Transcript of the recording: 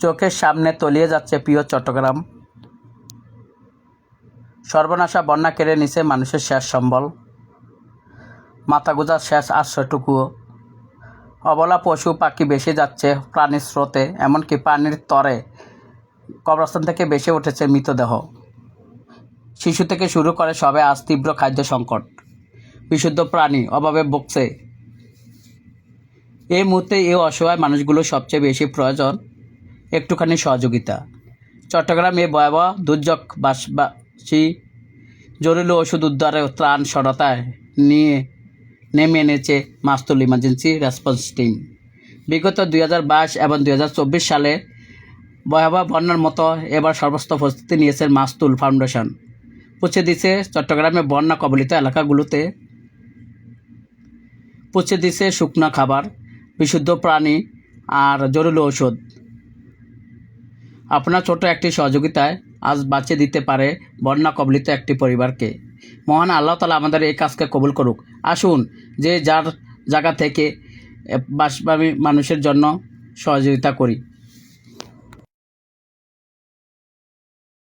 চোখের সামনে তলিয়ে যাচ্ছে প্রিয় চট্টগ্রাম। সর্বনাশা বন্যা কেড়ে নিছে মানুষের শেষ সম্বল, মাথা গোঁজার শেষ আশ্রয়টুকুও। অবলা পশু পাখি ভেসে যাচ্ছে প্রাণীর স্রোতে, এমনকি পানির তরে কবরস্থান থেকে ভেসে উঠেছে মৃতদেহ। শিশু থেকে শুরু করে সবে আজ তীব্র খাদ্য সংকট, বিশুদ্ধ প্রাণী অভাবে ভুগছে। এই মুহূর্তে এই অসহায় মানুষগুলো সবচেয়ে বেশি প্রয়োজন একটুখানি সহযোগিতা। চট্টগ্রাম এই ভয়াবহ দুর্যোগ বাসী জরুরি ওষুধ উদ্ধারে ত্রাণ সহায়তায় নেমে এনেছে মাস্তুল ইমার্জেন্সি রেসপন্স টিম। বিগত 2022 এবং 2024 সালে ভয়াবহ বন্যার মতো এবার সর্বস্ত প্রস্তুতি নিয়েছে মাস্তুল ফাউন্ডেশন। পৌঁছে দিচ্ছে চট্টগ্রামে বন্যা কবলিত এলাকাগুলোতে, পৌঁছে দিচ্ছে শুকনো খাবার, বিশুদ্ধ প্রাণী আর জরুরি ওষুধ। আপনার ছোট একটি সহযোগিতায় আজ বাঁচিয়ে দিতে পারে বন্যা কবলিত একটি পরিবারকে। মহান আল্লাহ তাআলা আমাদের এই কাজকে কবুল করুক। আসুন যে যার জায়গা থেকে বাসবাসী মানুষের জন্য সহযোগিতা করি।